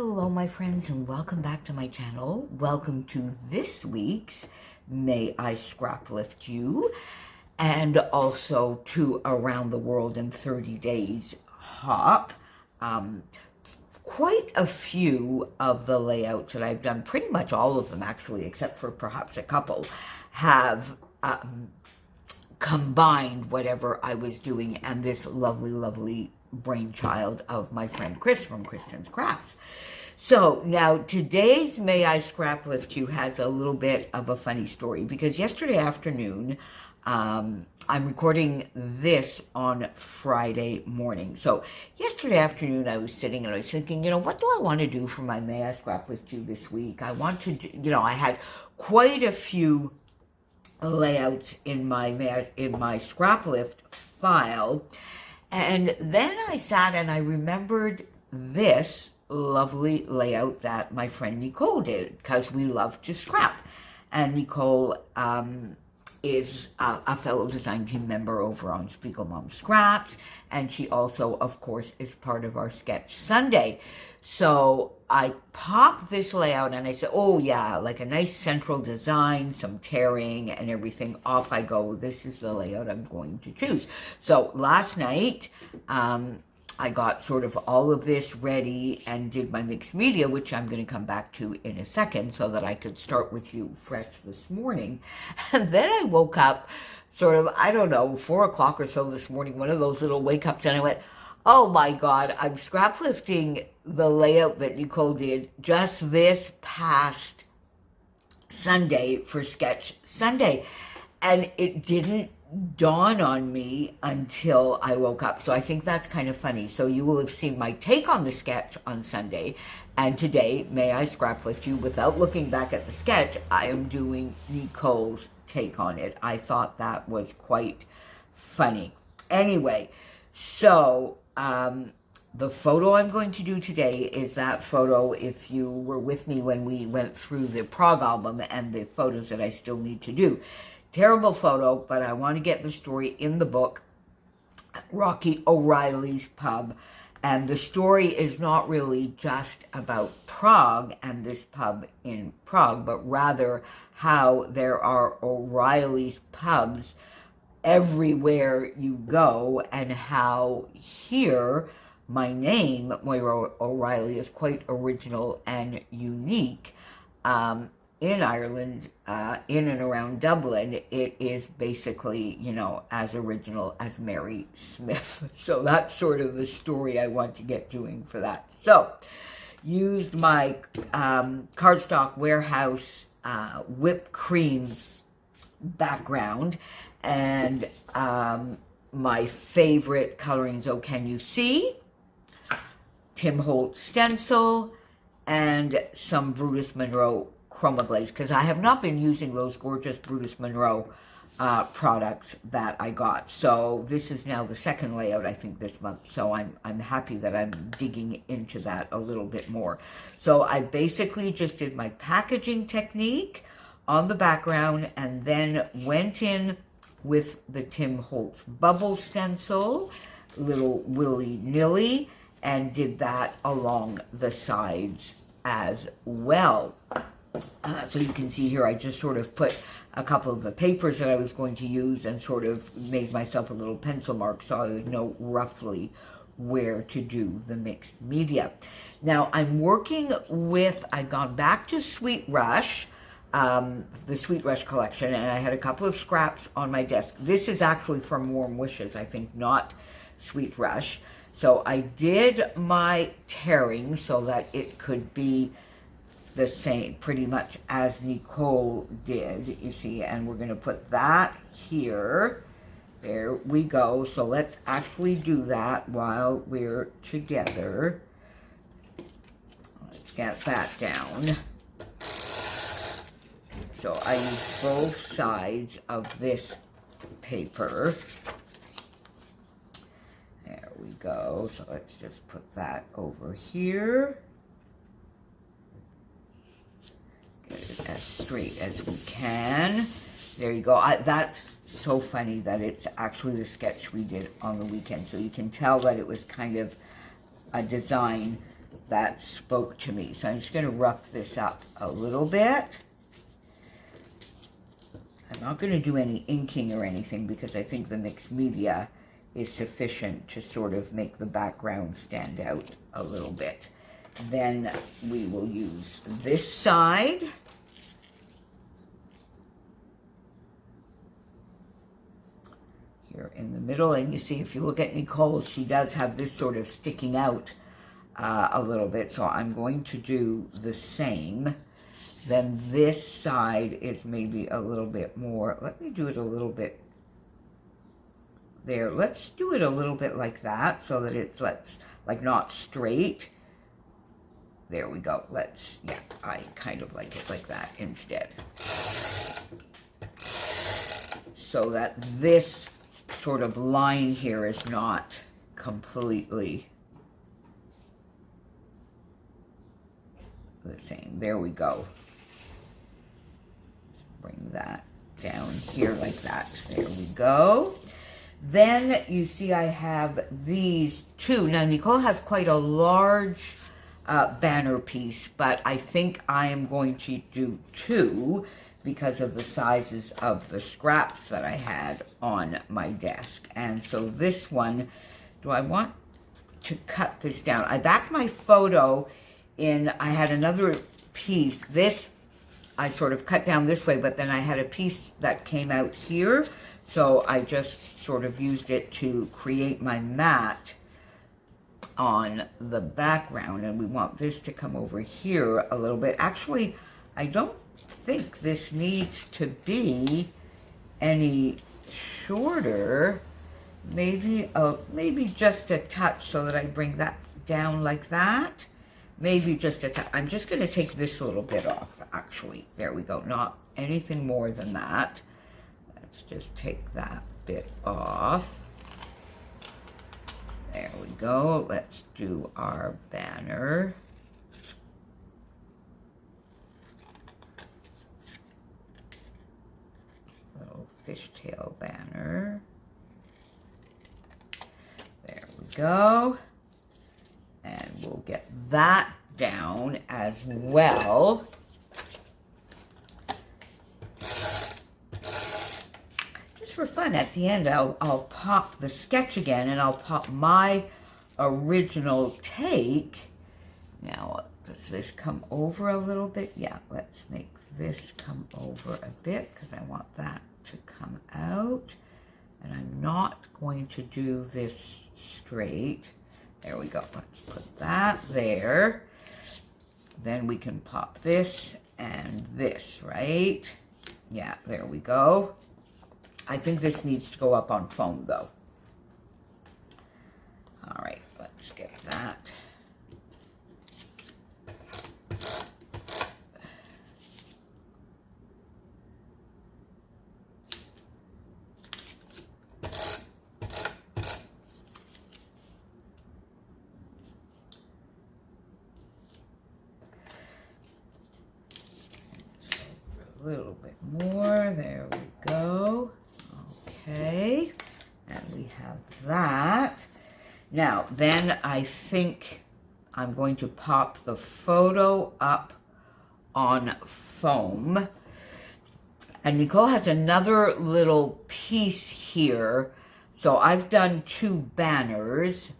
Hello my friends and welcome back to my channel. Welcome to this week's May I Scrap Lift You and also to Around the World in 30 Days Hop. Quite a few of the layouts that I've done, pretty much all of them actually, except for perhaps a couple, have combined whatever I was doing and this lovely brainchild of my friend Chris from Kristen's Crafts. So now today's May I Scrap Lift You has a little bit of a funny story because yesterday afternoon, I'm recording this on Friday morning. So yesterday afternoon I was sitting and I was thinking, what do I want to do for my May I Scrap Lift You this week? I want to do, I had quite a few layouts in my scrap lift file, and then I sat and I remembered this lovely layout that my friend Nicole did, because we love to scrap. And Nicole is a fellow design team member over on Spiegel Mom Scraps, and she also, of course, is part of our Sketch Sunday. So I popped this layout and I said, oh yeah, like a nice central design, some tearing and everything. Off I go. This is the layout I'm going to choose. So last night, I got sort of all of this ready and did my mixed media, which I'm going to come back to in a second so that I could start with you fresh this morning. And then I woke up sort of, I don't know, 4 o'clock or so this morning, one of those little wake ups, and I went, oh my God, I'm scrap lifting the layout that Nicole did just this past Sunday for Sketch Sunday. And it didn't dawn on me until I woke up. So I think that's kind of funny. So you will have seen my take on the sketch on Sunday. And today, May I Scrap Lift You, without looking back at the sketch, I am doing Nicole's take on it. I thought that was quite funny. Anyway, so the photo I'm going to do today is that photo, if you were with me when we went through the Prague album and the photos that I still need to do. Terrible photo, but I want to get the story in the book, Rocky O'Reilly's Pub. And the story is not really just about Prague and this pub in Prague, but rather how there are O'Reilly's pubs everywhere you go, and how here my name, Moira O'Reilly, is quite original and unique. In Ireland, in and around Dublin, it is basically, as original as Mary Smith. So that's sort of the story I want to get doing for that. So, used my cardstock warehouse whipped cream background and my favorite colorings, Oh Can You See, Tim Holtz stencil, and some Brutus Monroe Chroma Glaze, because I have not been using those gorgeous Brutus Monroe products that I got. So this is now the second layout, I think, this month. So I'm happy that I'm digging into that a little bit more. So I basically just did my packaging technique on the background and then went in with the Tim Holtz bubble stencil, little willy-nilly, and did that along the sides as well. So you can see here, I just sort of put a couple of the papers that I was going to use and sort of made myself a little pencil mark so I would know roughly where to do the mixed media. Now I'm working with, I've gone back to Sweet Rush, the Sweet Rush collection, and I had a couple of scraps on my desk. This is actually from Warm Wishes, I think, not Sweet Rush. So I did my tearing so that it could be the same pretty much as Nicole did, you see, and we're going to put that here. There we go. So let's actually do that while we're together. Let's get that down. So I use both sides of this paper. There we go. So let's just put that over here. Get it as straight as we can. There you go. That's so funny that it's actually the sketch we did on the weekend. So you can tell that it was kind of a design that spoke to me. So I'm just going to rough this up a little bit. I'm not going to do any inking or anything because I think the mixed media is sufficient to sort of make the background stand out a little bit. Then we will use this side. Here in the middle, and you see if you look at Nicole, she does have this sort of sticking out a little bit, so I'm going to do the same. Then this side is maybe a little bit more, let me do it a little bit there. Let's do it a little bit like that so that it's, like not straight. There we go. Yeah, I kind of like it like that instead. So that this sort of line here is not completely the same. There we go. Bring that down here like that. There we go. Then you see I have these two. Now Nicole has quite a large banner piece, but I think I am going to do two because of the sizes of the scraps that I had on my desk. And so this one, do I want to cut this down? I backed my photo in, I had another piece. This, I sort of cut down this way, but then I had a piece that came out here. So I just sort of used it to create my mat on the background. And we want this to come over here a little bit. Actually, I don't think this needs to be any shorter. Maybe just a touch so that I bring that down like that. Maybe just a touch. I'm just going to take this little bit off, actually. There we go. Not anything more than that. Let's just take that bit off. There we go. Let's do our banner. Little fishtail banner. There we go. And we'll get that down as well. Just for fun, at the end, I'll pop the sketch again, and I'll pop my original take. Now, does this come over a little bit? Yeah, let's make this come over a bit, because I want that to come out. And I'm not going to do this straight. There we go. Let's put that there. Then we can pop this and this, right? Yeah, there we go. I think this needs to go up on foam, though. All right, let's get that. A little bit more. There we go. Okay. And we have that. Now, then I think I'm going to pop the photo up on foam. And Nicole has another little piece here. So I've done two banners.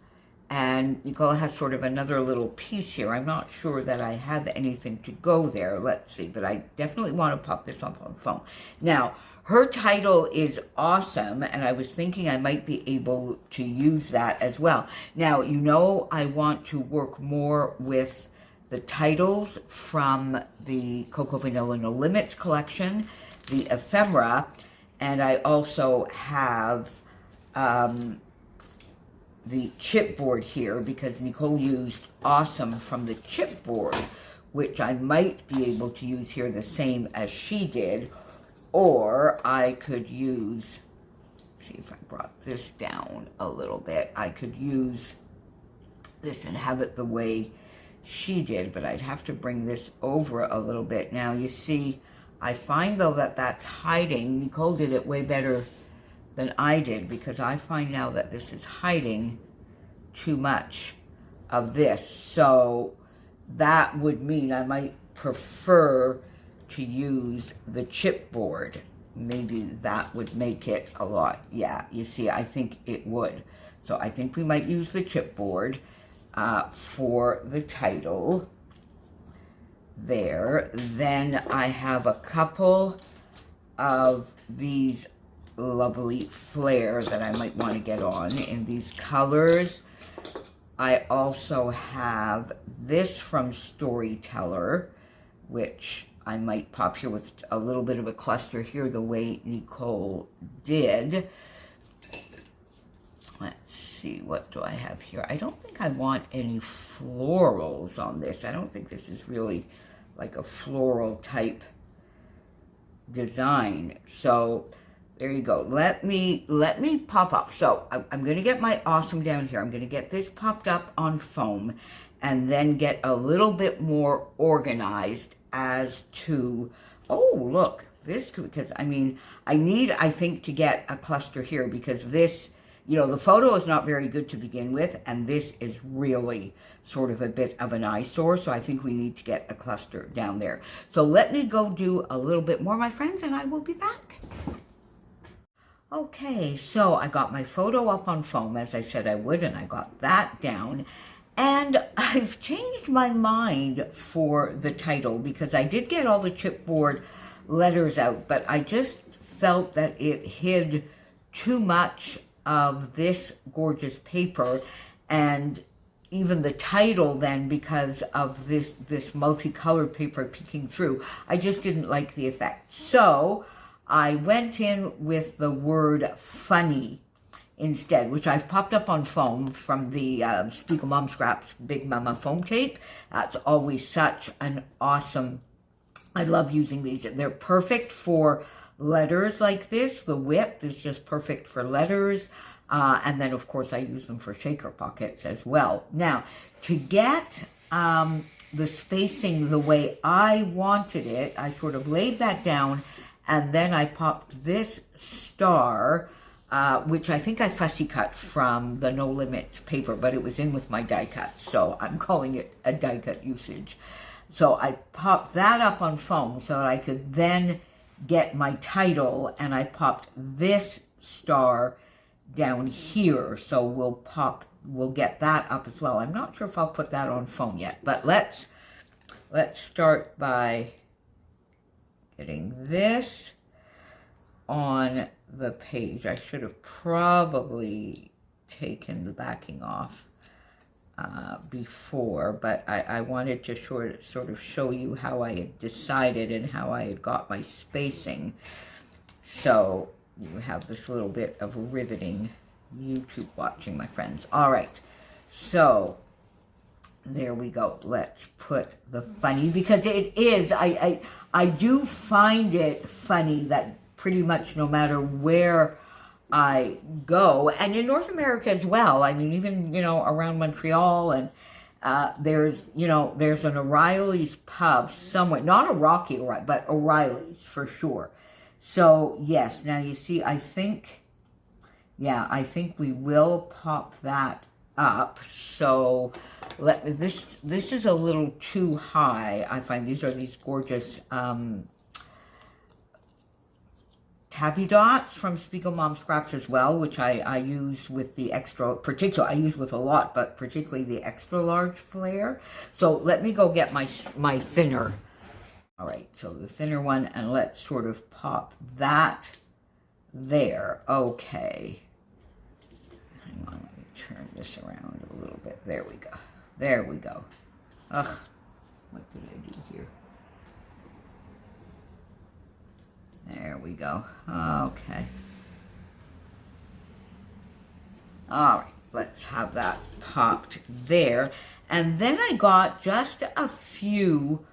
And Nicole has sort of another little piece here. I'm not sure that I have anything to go there. Let's see. But I definitely want to pop this up on foam. Now, her title is awesome. And I was thinking I might be able to use that as well. Now, you know I want to work more with the titles from the Cocoa Vanilla No Limits collection, the ephemera. And I also have the chipboard here, because Nicole used Awesome from the chipboard, which I might be able to use here the same as she did, or I could use, see if I brought this down a little bit, I could use this and have it the way she did, but I'd have to bring this over a little bit. Now you see, I find though that that's hiding. Nicole did it way better than I did, because I find now that this is hiding too much of this. So that would mean I might prefer to use the chipboard. Maybe that would make it a lot. Yeah, you see, I think it would. So I think we might use the chipboard for the title there. Then I have a couple of these lovely flares that I might want to get on in these colors. I also have this from Storyteller, which I might pop here with a little bit of a cluster here, the way Nicole did. Let's see, what do I have here? I don't think I want any florals on this. I don't think this is really like a floral type design. So there you go. Let me pop up. So I'm going to get my awesome down here. I'm going to get this popped up on foam and then get a little bit more organized as to, oh, look, this, because I mean, I need, I think, to get a cluster here because this, you know, the photo is not very good to begin with, and this is really sort of a bit of an eyesore, so I think we need to get a cluster down there. So let me go do a little bit more, my friends, and I will be back. Okay, so I got my photo up on foam, as I said I would, and I got that down. And I've changed my mind for the title because I did get all the chipboard letters out, but I just felt that it hid too much of this gorgeous paper, and even the title then, because of this multicolored paper peeking through, I just didn't like the effect. So I went in with the word funny instead, which I've popped up on foam from the Spiegel Mom Scraps Big Mama foam tape. That's always such an awesome, I love using these. They're perfect for letters like this. The width is just perfect for letters. And then, of course, I use them for shaker pockets as well. Now, to get the spacing the way I wanted it, I sort of laid that down, and then I popped this star, which I think I fussy cut from the No Limits paper, but it was in with my die cut, so I'm calling it a die cut usage. So I popped that up on foam so that I could then get my title, and I popped this star down here, so we'll get that up as well. I'm not sure if I'll put that on foam yet, but let's start by getting this on the page. I should have probably taken the backing off before, but I wanted to sort of show you how I had decided and how I had got my spacing. So you have this little bit of riveting YouTube watching, my friends. All right, so there we go. Let's put the funny, because it is, I do find it funny that pretty much no matter where I go, and in North America as well, I mean, even, you know, around Montreal, and there's an O'Reilly's pub somewhere, not a Rocky O'Reilly, but O'Reilly's for sure. So yes, now you see, I think we will pop that up. So this is a little too high. I find these gorgeous tabby dots from Spiegel Mom Scraps as well, which I use with the extra, I use with a lot, but particularly the extra large flare. So let me go get my thinner. All right, so the thinner one, and let's sort of pop that there. Okay. Hang on, let me turn this around a little bit. There we go. There we go. Ugh, what did I do here? There we go. Okay. All right, let's have that popped there. And then I got just a few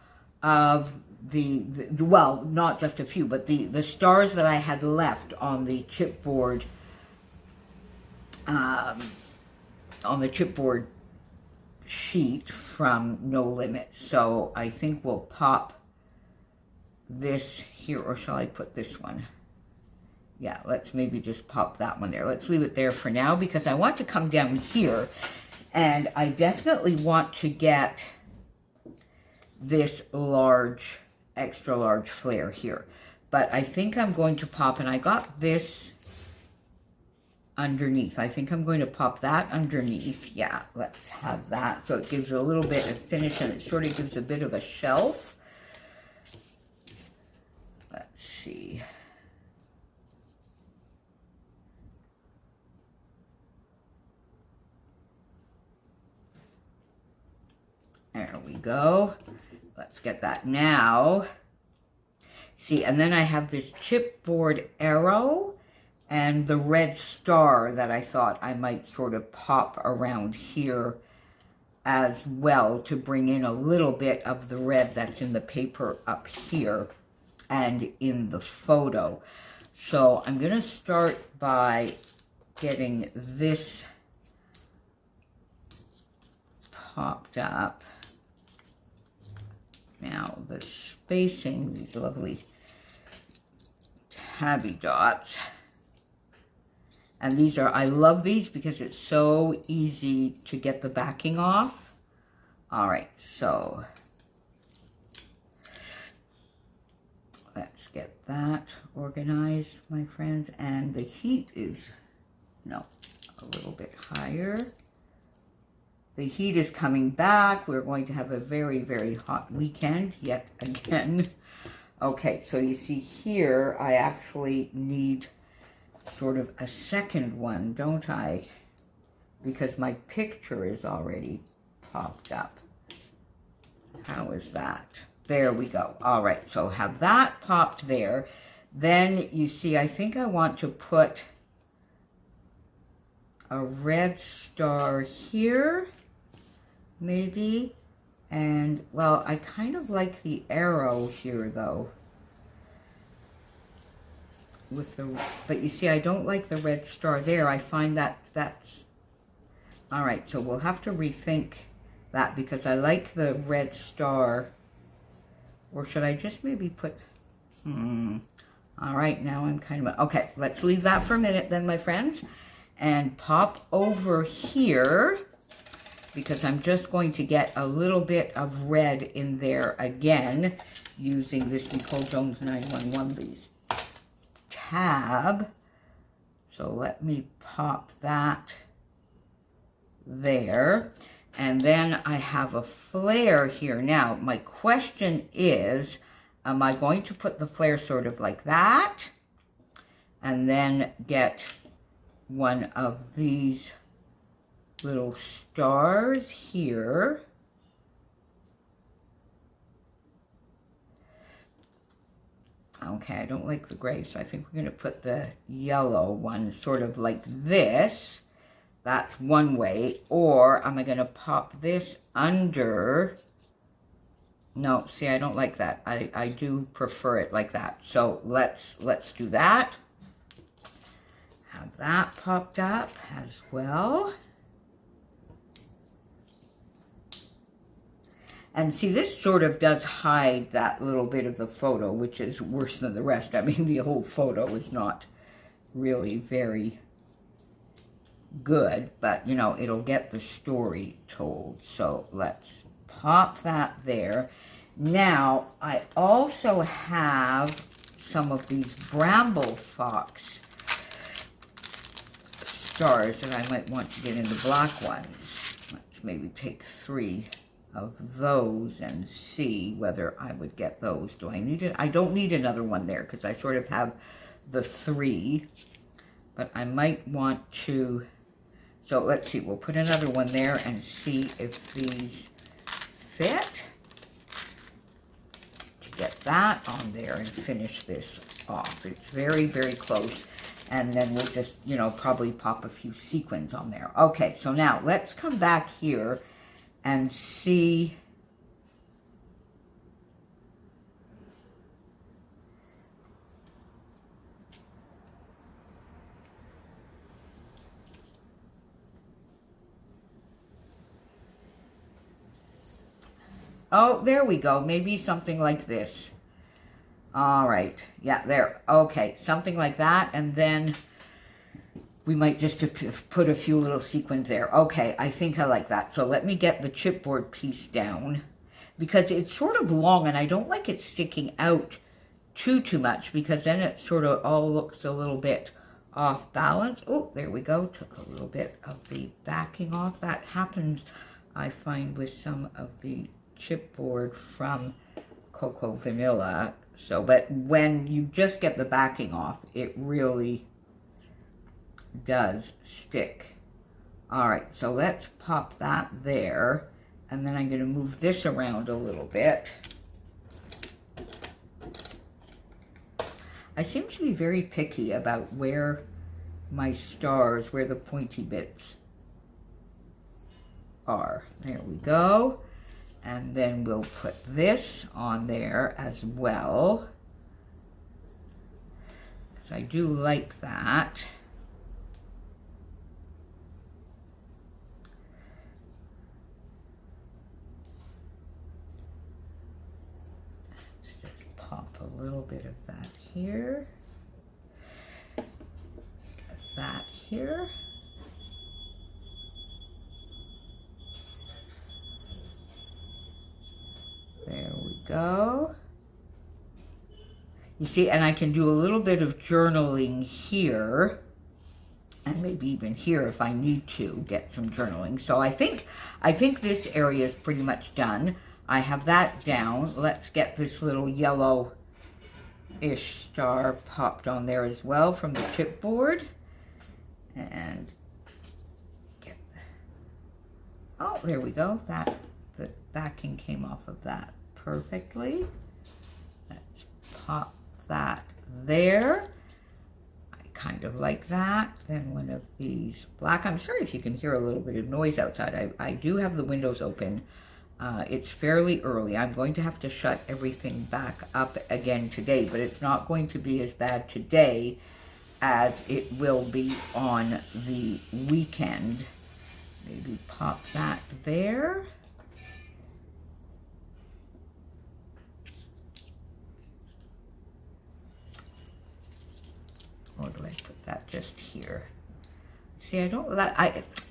of well, not just a few, but the stars that I had left on the chipboard, sheet from No Limit. So I think we'll pop this here, or shall I put this one? Yeah, let's maybe just pop that one there. Let's leave it there for now, because I want to come down here, and I definitely want to get this large, extra large flare here. But I think I'm going to pop, and I got this underneath. I think I'm going to pop that underneath. Yeah, let's have that. So it gives a little bit of finish, and it sort of gives a bit of a shelf. Let's see. There we go. Let's get that now. See, and then I have this chipboard arrow and the red star that I thought I might sort of pop around here as well to bring in a little bit of the red that's in the paper up here and in the photo. So I'm going to start by getting this popped up. Now the spacing, these lovely tabby dots. And these are, I love these because it's so easy to get the backing off. All right, so let's get that organized, my friends. And the heat is, no, a little bit higher. The heat is coming back. We're going to have a very, very hot weekend yet again. Okay, so you see here, I actually need sort of a second one, don't I? Because my picture is already popped up. How is that? There we go. All right, so have that popped there. Then you see, I think I want to put a red star here, maybe. And, well, I kind of like the arrow here, though. With the, but you see, I don't like the red star there. I find that that's, all right, so we'll have to rethink that because I like the red star. Or should I just maybe put, all right, now I'm kind of, okay, let's leave that for a minute then, my friends, and pop over here because I'm just going to get a little bit of red in there again using this Nicole Jones 911 Lease tab. So let me pop that there. And then I have a flare here. Now, my question is, am I going to put the flare sort of like that? And then get one of these little stars here. Okay, I don't like the gray, so I think we're going to put the yellow one sort of like this. That's one way. Or am I going to pop this under? No, see, I don't like that. I do prefer it like that. So let's do that. Have that popped up as well. And see, this sort of does hide that little bit of the photo, which is worse than the rest. I mean, the whole photo is not really very good, but, you know, it'll get the story told. So let's pop that there. Now, I also have some of these Bramble Fox stars that I might want to get into black ones. Let's maybe take 3 of those and see whether I would get those. Do I need it? I don't need another one there because I sort of have the 3, but I might want to, so let's see, we'll put another one there and see if these fit. To get that on there and finish this off. It's very, very close. And then we'll just, you know, probably pop a few sequins on there. Okay, so now let's come back here and see. Oh, there we go. Maybe something like this. All right. Yeah, there. Okay, something like that. And then we might just have put a few little sequins there. Okay, I think I like that. So let me get the chipboard piece down. because it's sort of long and I don't like it sticking out too much, because then it sort of all looks a little bit off balance. Oh, there we go. Took a little bit of the backing off. That happens, I find, with some of the chipboard from Cocoa Vanilla. So, but when you just get the backing off, it really does stick. All right, so let's pop that there. And then I'm going to move this around a little bit. I seem to be very picky about where my stars, where the pointy bits are. There we go. And then we'll put this on there as well, because I do like that. Let's just pop a little bit of that here. Get that here. There we go. You see, and I can do a little bit of journaling here, and maybe even here if I need to get some journaling. So I think this area is pretty much done. I have that down. Let's get this little yellow-ish star popped on there as well from the chipboard. And get, oh, there we go. That, the backing came off of that perfectly. Let's pop that there. I kind of like that. Then one of these black, I'm sorry if you can hear a little bit of noise outside. I do have the windows open. It's fairly early. I'm going to have to shut everything back up again today, but it's not going to be as bad today as it will be on the weekend. Maybe pop that there. Or do I put that just here? See, I don't,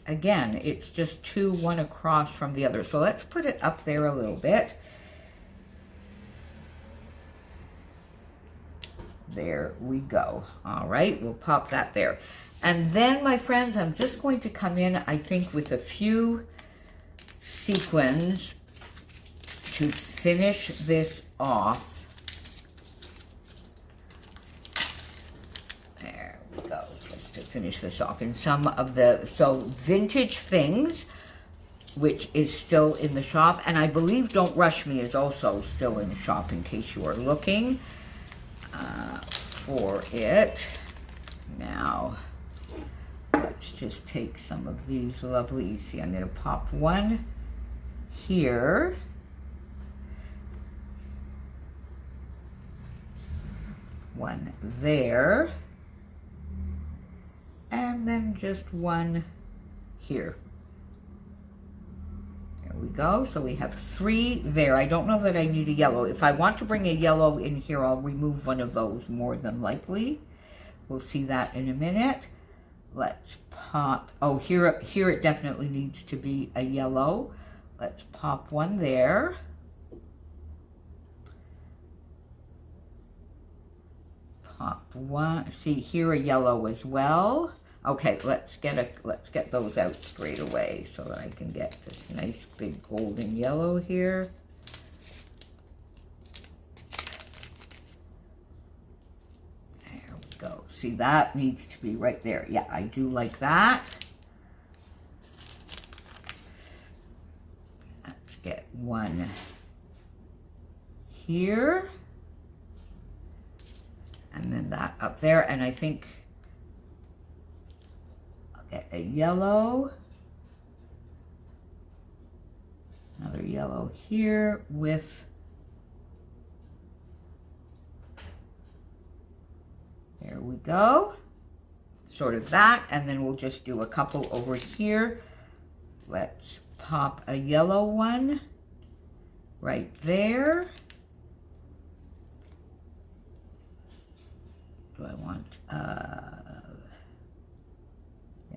again, it's just two, one across from the other. So let's put it up there a little bit. There we go. All right, we'll pop that there. And then, my friends, I'm just going to come in, I think, with a few sequins to finish this off. There we go, just to finish this off. In some of the, so Vintage Things, which is still in the shop, and I believe Don't Rush Me is also still in the shop in case you are looking for it. Now, let's just take some of these lovely, see, I'm going to pop one here. One there. And then just one here. There we go. So we have three there. I don't know that I need a yellow. If I want to bring a yellow in here, I'll remove one of those more than likely. We'll see that in a minute. Let's pop, oh, here it definitely needs to be a yellow. Let's pop one there. Pop one, see here a yellow as well. Okay, let's get those out straight away so that I can get this nice big golden yellow here. There we go. See, that needs to be right there. Yeah, I do like that. Let's get one here. And then that up there, and I think I'll get a yellow, another yellow here with, there we go, sort of that, and then we'll just do a couple over here. Let's pop a yellow one right there. Do I want, yeah,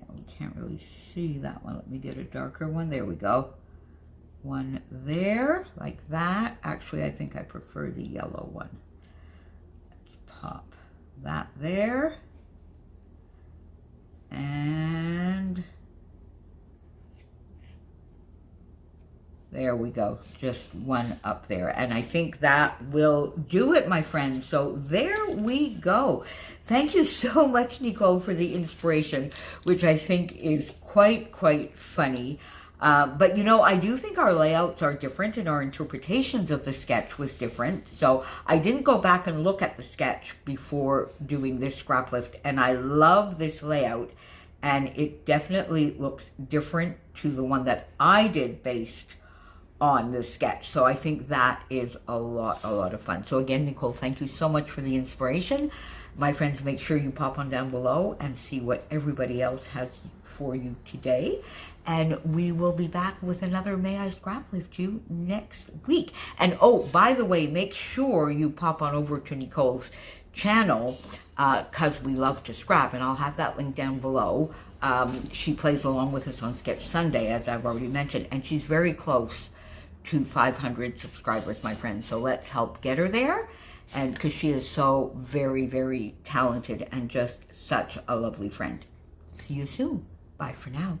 we can't really see that one. Let me get a darker one. There we go. one there, like that. Actually, I think I prefer the yellow one. Let's pop that there. And there we go, just one up there. And I think that will do it, my friends. So there we go. Thank you so much, Nicole, for the inspiration, which I think is quite funny. But you know, I do think our layouts are different and our interpretations of the sketch was different. So I didn't go back and look at the sketch before doing this scrap lift, and I love this layout, and it definitely looks different to the one that I did based on the sketch. So I think that is a lot of fun. So again, Nicole, thank you so much for the inspiration. My friends, make sure you pop on down below and see what everybody else has for you today. And we will be back with another May I Scrap Lift You next week. And oh, by the way, make sure you pop on over to Nicole's channel, because we love to scrap, and I'll have that link down below. She plays along with us on Sketch Sunday, as I've already mentioned, and she's very close to 500 subscribers, my friends. So let's help get her there, and because she is so very talented and just such a lovely friend. See you soon. Bye for now.